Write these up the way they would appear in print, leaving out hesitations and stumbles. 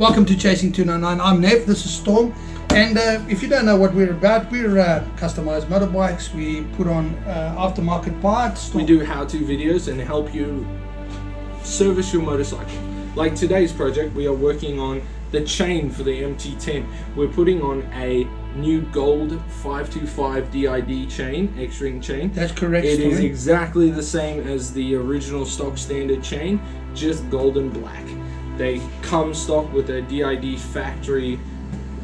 Welcome to Chasing 299. I'm Nev, this is Storm, and if you don't know what we're about, we're customized motorbikes. We put on aftermarket parts. We do how-to videos and help you service your motorcycle. Like today's project, we are working on the chain for the MT10. We're putting on a new gold 525 DID chain, X-ring chain. That's correct. It is exactly the same as the original stock standard chain, just gold and black. They come stock with a DID factory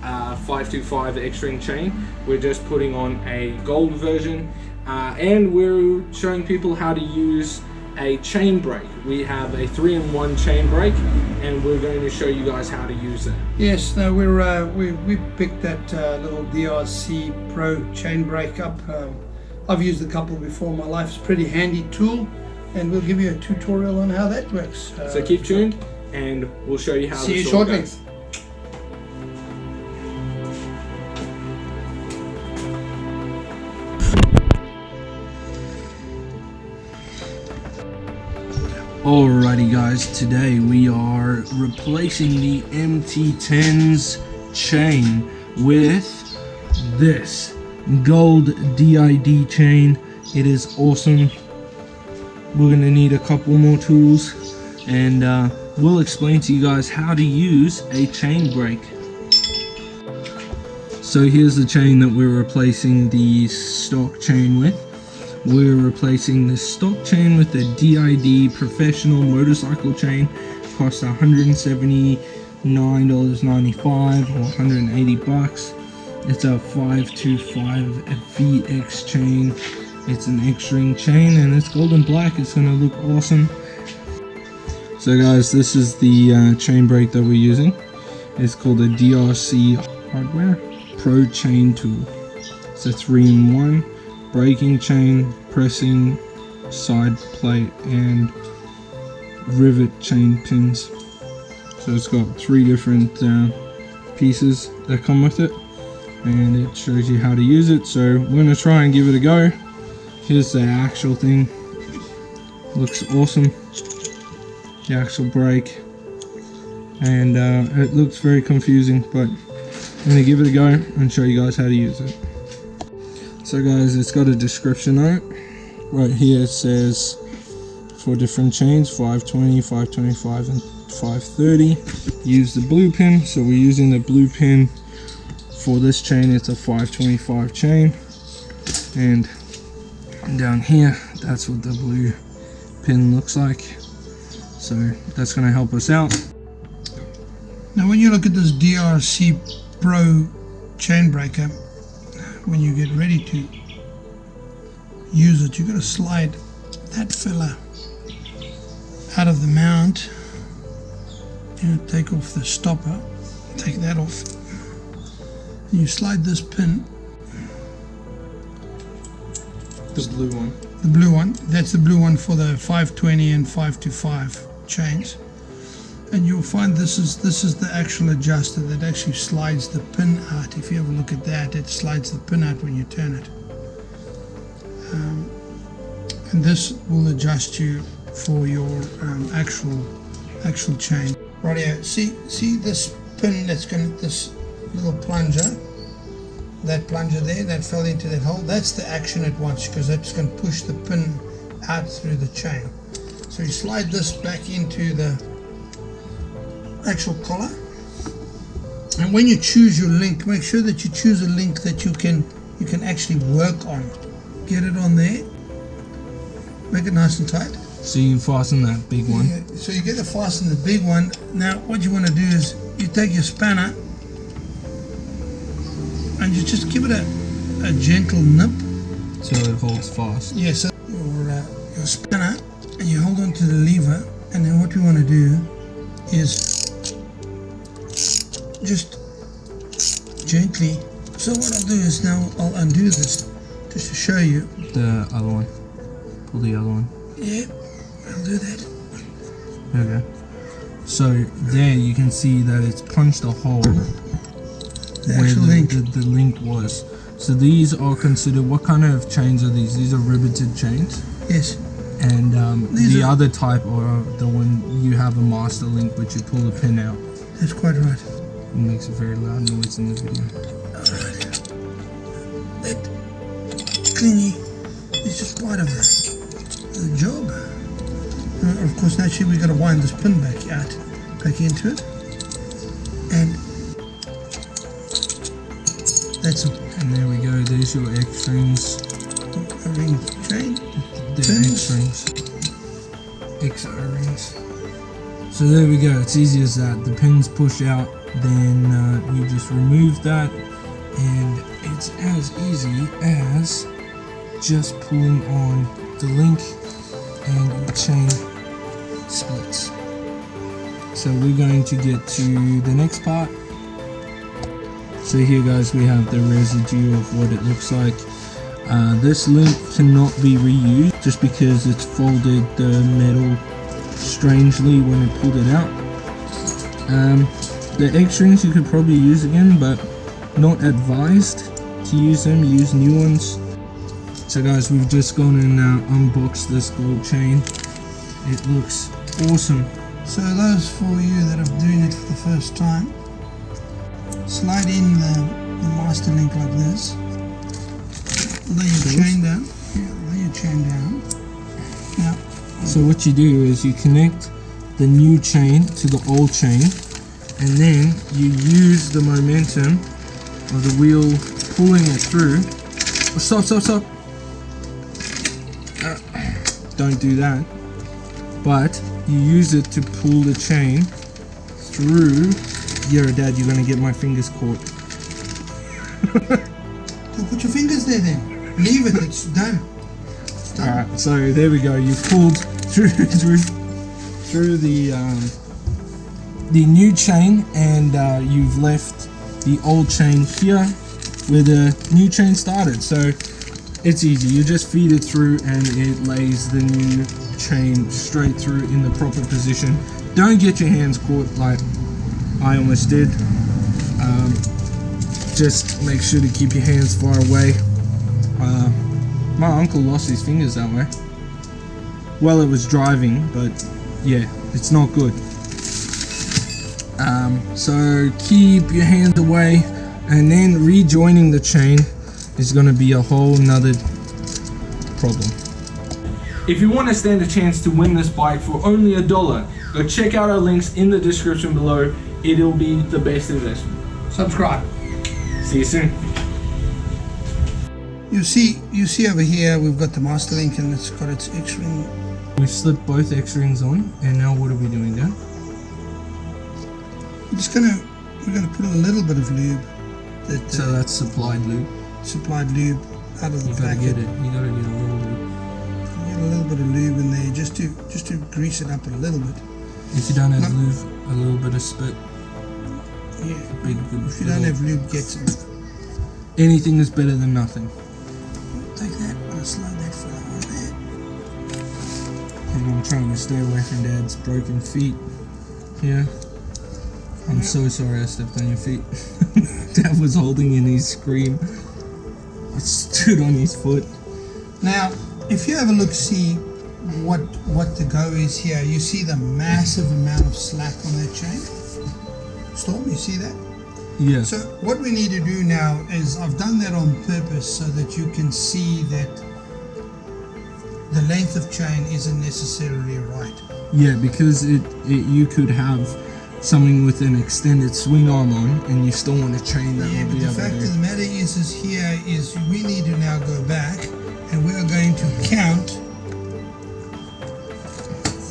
525 X-ring chain. We're just putting on a gold version, and we're showing people how to use a chain brake. We have a 3-in-1 chain brake, and we're going to show you guys how to use it. Yes, no, we picked that little DRC Pro chain brake up. I've used a couple before in my life. It's a pretty handy tool, and we'll give you a tutorial on how that works. So keep tuned, and we'll show you how. See you shortly. Goes. Alrighty guys, today we are replacing the MT10's chain with this gold DID chain. It is awesome. We're going to need a couple more tools, and we'll explain to you guys how to use a chain brake. So here's the chain that we're replacing the stock chain with. We're replacing the stock chain with the DID professional motorcycle chain. Costs $179.95 or 180 bucks. It's a 525 VX chain. It's an X-ring chain, and it's gold and black. It's gonna look awesome. So guys, this is the chain brake that we're using. It's called a DRC Hardware Pro Chain Tool. It's a 3-in-1 braking chain, pressing, side plate, and rivet chain pins. So it's got 3 different pieces that come with it, and it shows you how to use it. So we're gonna try and give it a go. Here's the actual thing. Looks awesome. The actual brake, and it looks very confusing, but I'm gonna give it a go and show you guys how to use it. So guys, it's got a description on it. Right here it says 4 different chains, 520, 525 and 530. Use the blue pin, so we're using the blue pin for this chain. It's a 525 chain, and down here that's what the blue pin looks like. So that's going to help us out. Now when you look at this DRC Pro chain breaker, when you get ready to use it, you're going to slide that fella out of the mount. You're going to take off the stopper, take that off, and you slide this pin. The blue one. The blue one, that's the blue one for the 520 and 525 chains. And you'll find this is the actual adjuster that actually slides the pin out. If you ever look at that, it slides the pin out when you turn it. And this will adjust you for your actual chain. Right here, see this pin that's going to, this little plunger, that plunger there that fell into that hole, that's the action it wants, because that's going to push the pin out through the chain. So you slide this back into the actual collar, and when you choose your link, make sure that you choose a link that you can actually work on. Get it on there, make it nice and tight. So you fasten that big one. Yeah, so you get to fasten the big one. Now what you want to do is you take your spanner and you just give it a gentle nip so it holds fast. Yeah, so your spanner, and you hold on to the lever, and then what we want to do is just gently. So what I'll do is now I'll undo this just to show you. The other one. Pull the other one. Yeah, I'll do that. There we go. So there you can see that it's punched a hole where the link was. So these are considered, what kind of chains are these? These are riveted chains? Yes. And the other type, or the one you have a master link, which you pull the pin out. That's quite right. It makes a very loud noise in the video. Alright. That clingy is just part of the job. Of course, naturally we've got to wind this pin back into it. And that's all. And there we go, there's your X-strings. A ring chain. The X-strings. X-O-rings. So there we go, it's easy as that. The pins push out, then you just remove that, and it's as easy as just pulling on the link and your chain splits. So we're going to get to the next part. So here guys, we have the residue of what it looks like. This link cannot be reused just because it's folded the metal strangely when it pulled it out. The X-strings you could probably use again, but not advised to use them. Use new ones. So guys, we've just gone and unboxed this gold chain. It looks awesome. So those for you that are doing it for the first time, slide in the master link like this. Lay your chain down. Yeah, lay your chain down. Now, so what you do is you connect the new chain to the old chain, and then you use the momentum of the wheel pulling it through. Oh, stop. Don't do that. But you use it to pull the chain through. Yo, Dad, you're gonna get my fingers caught. Don't put your fingers there then. Leave it, it's done. Alright, so there we go. You pulled through the new chain, and you've left the old chain here where the new chain started. So it's easy. You just feed it through, and it lays the new chain straight through in the proper position. Don't get your hands caught like I almost did. Just make sure to keep your hands far away. My uncle lost his fingers that way. Well, it was driving, but yeah, it's not good. So keep your hands away, and then rejoining the chain is going to be a whole nother problem. If you want to stand a chance to win this bike for only $1, go check out our links in the description below. It'll be the best investment. Subscribe. See you soon. You see over here we've got the master link, and it's got its X-ring. We've slipped both X-rings on, and now what are we doing, Dad? We're gonna put a little bit of lube. So that's supplied lube. Supplied lube out of the packet. You gotta get a little lube. Get a little bit of lube in there just to grease it up a little bit. If you don't have lube, a little bit of spit. Yeah. Big, good If you don't have lube, get some. Anything is better than nothing. Take that. I'll slide that fella on there. And I'm trying to stay away from Dad's broken feet here. I'm so sorry I stepped on your feet. Dad was holding in his scream. I stood on his foot. Now, if you have a look, see what the go is here. You see the massive amount of slack on that chain. Storm, you see that? Yeah. So what we need to do now is, I've done that on purpose so that you can see that the length of chain isn't necessarily right. Yeah, because you could have something with an extended swing arm on, and you still want a chain that Yeah, will but be the able fact to. of the matter is here is we need to now go back, and we are going to count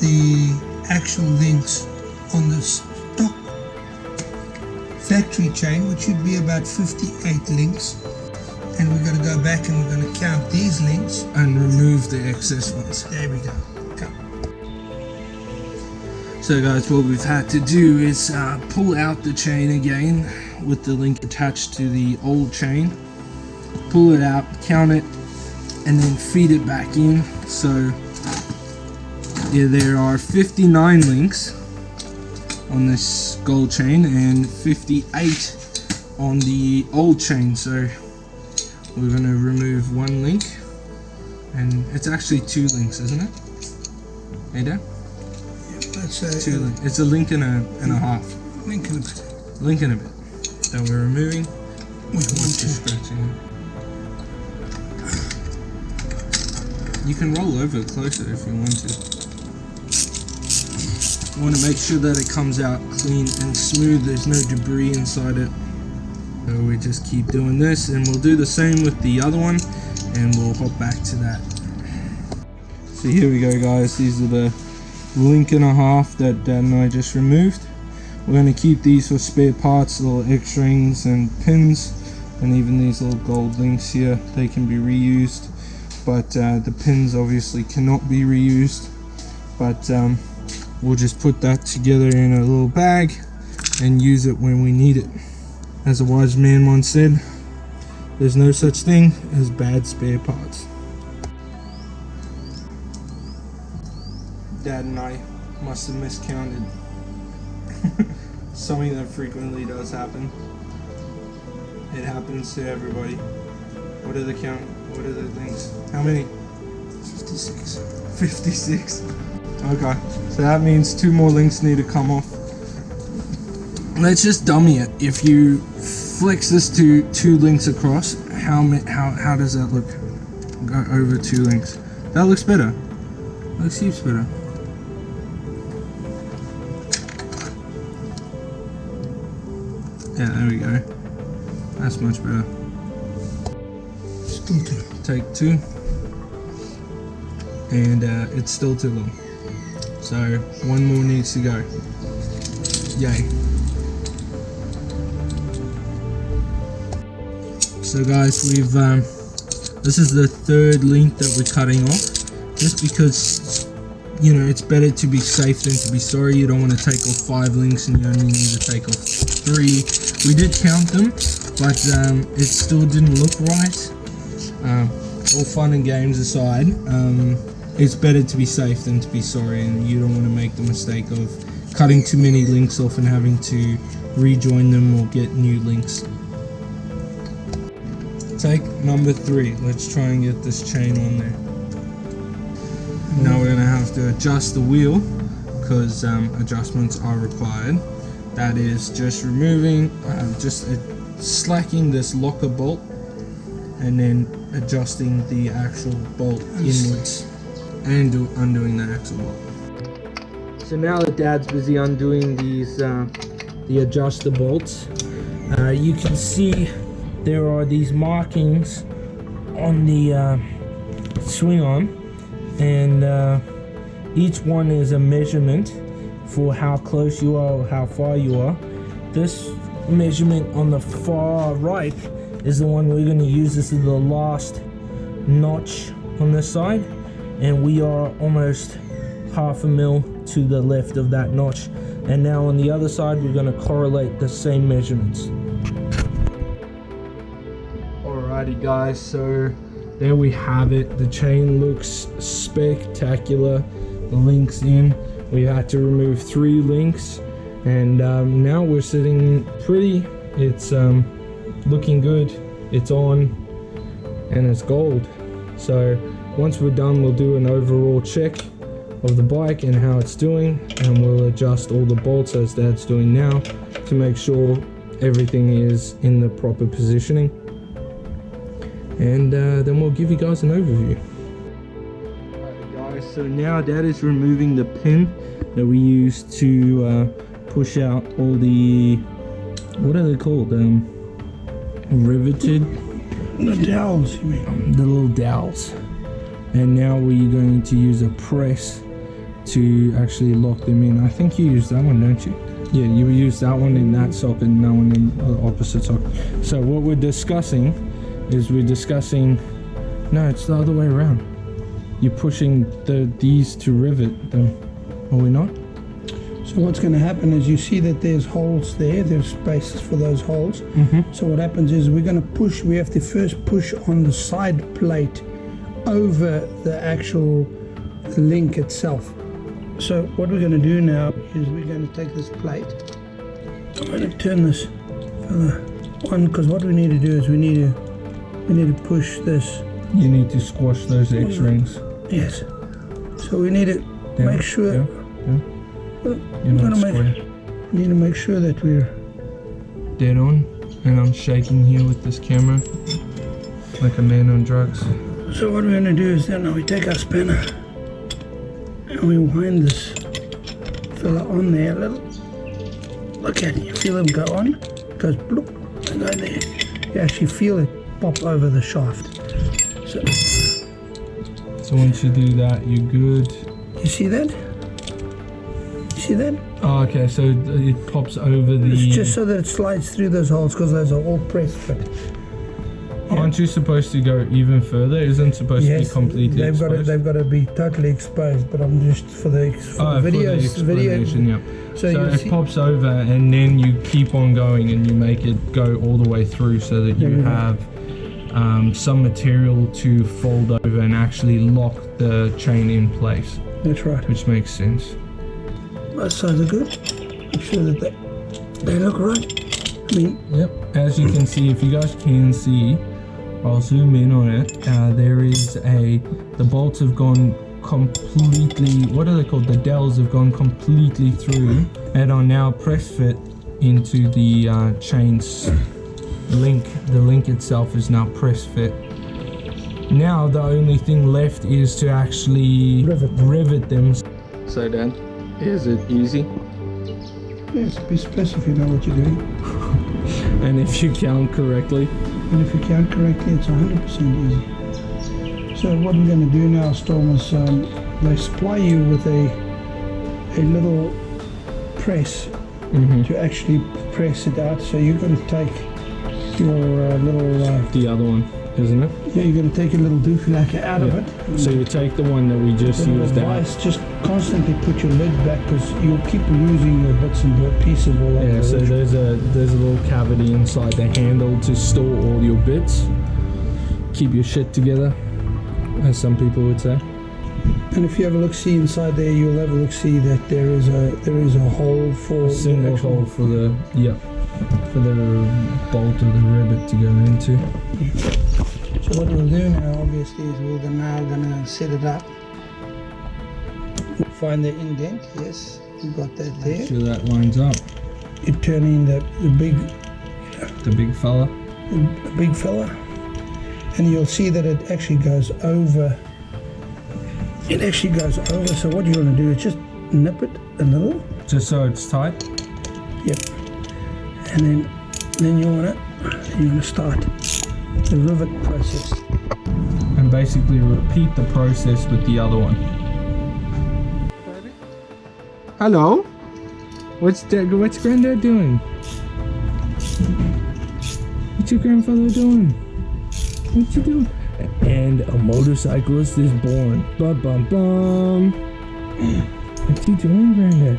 the actual links on the stock factory chain, which should be about 58 links, and we're going to go back and we're going to count these links And remove the excess ones. There we go. Come. So guys, what we've had to do is pull out the chain again with the link attached to the old chain. Pull it out, count it, and then feed it back in. So yeah, there are 59 links on this gold chain and 58 on the old chain. So we're going to remove one link, and it's actually 2 links, isn't it? Hey Dad? That's It's a link and a half. Link in a bit. Link in a bit. That we're removing. We want to. Scratching it. You can roll over closer if you want to. You want to make sure that it comes out clean and smooth. There's no debris inside it. So we just keep doing this, and we'll do the same with the other one, and we'll hop back to that. So here we go, guys. These are the link and a half that Dad and I just removed. We're going to keep these for spare parts, little X-rings and pins, and even these little gold links here. They can be reused, but the pins obviously cannot be reused. But we'll just put that together in a little bag and use it when we need it. As a wise man once said, there's no such thing as bad spare parts. Dad and I must have miscounted. Something that frequently does happen. It happens to everybody. What are the count? What are the things? How many? 56. 56. Okay, so that means 2 more links need to come off. Let's just dummy it. If you flex this to 2 links across, how does that look? Go over 2 links. That looks better. Looks heaps better. Yeah, there we go. That's much better. Still 2. Take 2. And it's still too long. So 1 more needs to go. Yay. So guys, we've this is the 3rd link that we're cutting off, just because, you know, it's better to be safe than to be sorry. You don't want to take off 5 links and you only need to take off 3. We did count them, but it still didn't look right. All fun and games aside, it's better to be safe than to be sorry, and you don't want to make the mistake of cutting too many links off and having to rejoin them or get new links. Take number 3. Let's try and get this chain on there. Now we're going to have to adjust the wheel, because adjustments are required. That is just removing, slacking this locker bolt, and then adjusting the actual bolt inwards, and undoing the axle bolt. So now that Dad's busy undoing these, the adjuster bolts, you can see there are these markings on the swing arm, and each one is a measurement for how close you are or how far you are. This measurement on the far right is the one we're going to use. This is the last notch on this side, and we are almost 1/2 mil to the left of that notch. And now on the other side, we're going to correlate the same measurements. Alrighty guys, so there we have it. The chain looks spectacular. The link's in. We had to remove 3 links, and now we're sitting pretty. It's looking good. It's on, and it's gold. So once we're done, we'll do an overall check of the bike and how it's doing, and we'll adjust all the bolts as Dad's doing now to make sure everything is in the proper positioning, and then we'll give you guys an overview. Alright guys, so now Dad is removing the pin that we used to push out all the, what are they called, riveted? The dowels, you mean? The little dowels. And now we're going to use a press to actually lock them in. I think you use that one, don't you? Yeah, you use that one in that socket and that one in the opposite socket. So what we're discussing is no, it's the other way around. You're pushing these to rivet them, are we not? So what's going to happen is you see that there's holes there, there's spaces for those holes. So what happens is we have to first push on the side plate over the actual link itself. So what we're going to do now is we're going to take this plate. I'm going to turn this on, because what we need to do is we need to push this. You need to squash those X-rings. Yes. So we need to make sure. You're not square. We need to make sure that we're dead on, and I'm shaking here with this camera like a man on drugs. So what we're going to do is then we take our spanner and we wind this fella on there a little. Look at it, you feel him go on, it goes bloop, and go there. You actually feel it pop over the shaft. So once you do that, you're good. You see that? You see that? Oh, okay, so it pops over the... It's just so that it slides through those holes because those are all press fit. Aren't you supposed to go even further? Isn't it supposed to be completely exposed? They've got to be totally exposed, but I'm just for the video. Yeah. So it see, pops over, and then you keep on going, and you make it go all the way through, so that you have some material to fold over and actually lock the chain in place. That's right. Which makes sense. Both sides are good. Make sure that they look right. I mean, yep. As you can see, if you guys can see, I'll zoom in on it. There is the bolts have gone completely, what are they called? The dowels have gone completely through and are now press fit into the chain's link. The link itself is now press fit. Now the only thing left is to actually rivet them. So Dan, is it easy? Yes, be specific if you know what you're doing. And if you count correctly? And if you count correctly, it's 100% easy. So what we're going to do now, Storm, is they supply you with a little press to actually press it out. So you're going to take your little... the other one, isn't it? Yeah, you're going to take a little doofy lacquer out of it. So you take the one that we just used out. Just constantly put your lid back because you'll keep losing your bits and pieces all over. Yeah, so there's a little cavity inside the handle to store all your bits. Keep your shit together, as some people would say. And if you have a look-see inside there, you'll have a look-see that there is a hole for a single hole for the bolt or the rivet to go into. So what we'll do now, obviously, is we're now going to set it up. Find the indent. Yes, you got that there. Make sure that lines up. You turn in the big fella. The big fella. And you'll see that it actually goes over. It actually goes over. So what you want to do is just nip it a little. Just so it's tight? Yep. And then you want to start the rivet process. And basically repeat the process with the other one. Hello? What's Granddad doing? What's your grandfather doing? What's he doing? And a motorcyclist is born. Bum bum bum. What's he doing, Granddad?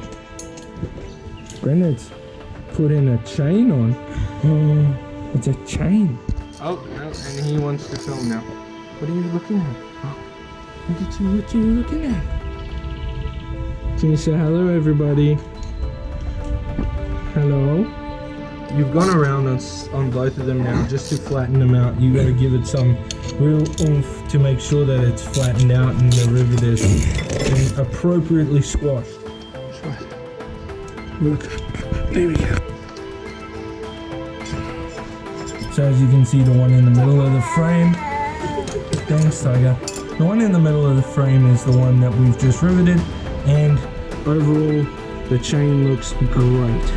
Granddad's putting a chain on. Oh, it's a chain. Oh, no, and he wants to film now. What are you looking at? Oh, what are you looking at? Can you say hello, everybody? Hello? You've gone around on both of them now just to flatten them out. You got to give it some real oomph to make sure that it's flattened out and the rivet is appropriately squashed. That's right. Look, there we go. So as you can see, the one in the middle of the frame, thanks Tiger, the one in the middle of the frame is the one that we've just riveted, and overall the chain looks great.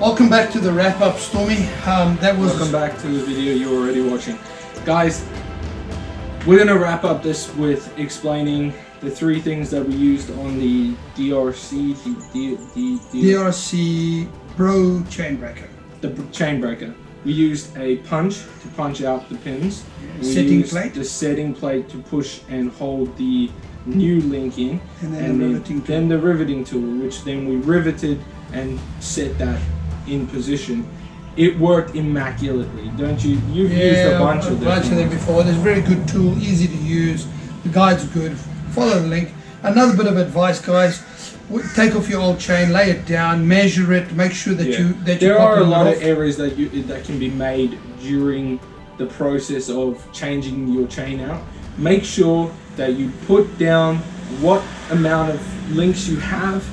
Welcome back to the wrap-up, Stormy. Welcome back to the video you're already watching. Guys, we're going to wrap up this with explaining the three things that we used on the DRC, DRC Pro chain breaker. The chain breaker. We used a punch to punch out the pins. Setting plate. The setting plate to push and hold the new link in. And then the riveting tool, which then we riveted and set that in position. It worked immaculately, don't you? You've used a bunch of them before. It's a very good tool, easy to use. The guide's good. Follow the link. Another bit of advice, guys. take off your old chain, lay it down, measure it, make sure that you there are a lot of off. errors that can be made during the process of changing your chain out. Make sure that you put down what amount of links you have,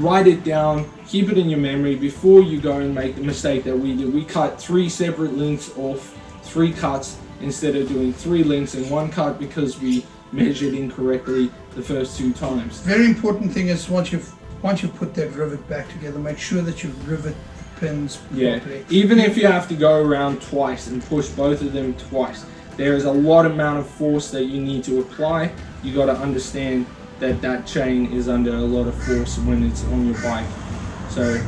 write it down, keep it in your memory before you go and make the mistake that we did. We cut 3 separate links off 3 cuts instead of doing 3 links in 1 cut because we measured incorrectly the first 2 times. Very important thing is once you've put that rivet back together, make sure that you rivet the pins properly. Even if you have to go around twice and push both of them twice, there is a lot amount of force that you need to apply. You got to understand that chain is under a lot of force when it's on your bike, so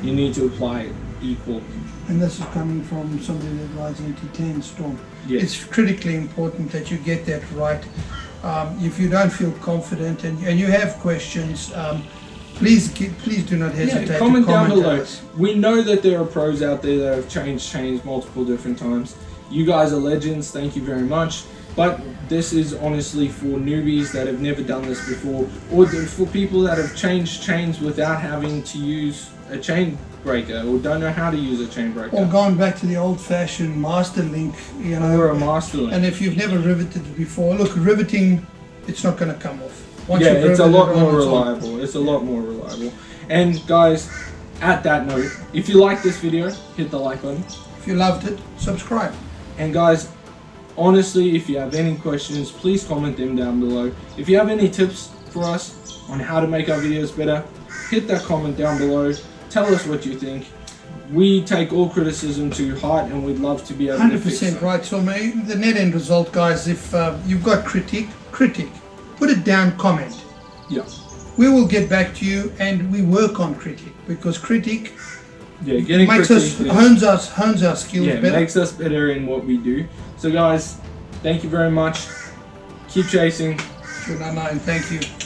you need to apply it equal. And this is coming from somebody that rides MT10 Storm. Yes. It's critically important that you get that right. If you don't feel confident and you have questions, please do not hesitate comment to down comment below. us. We know that there are pros out there that have changed chains multiple different times. You guys are legends, thank you very much. But this is honestly for newbies that have never done this before, or for people that have changed chains without having to use a chain breaker, or don't know how to use a chain breaker. Or going back to the old-fashioned master link, you know. Or a master link. And if you've never riveted it before, look, riveting, it's not going to come off. Once yeah, you've it's a riveted lot it more on, it's on. reliable. It's a lot more reliable. And guys, at that note, if you like this video, hit the like button. If you loved it, subscribe. And guys, honestly, if you have any questions, please comment them down below. If you have any tips for us on how to make our videos better, hit that comment down below. Tell us what you think. We take all criticism to heart, and we'd love to be able to fix it. 100% right. So the net end result, guys, if you've got critique, put it down, comment. Yeah. We will get back to you, and we work on critique, because critique getting makes critique us hones our skills better. makes us better in what we do. So guys, thank you very much. Keep chasing. 299, thank you.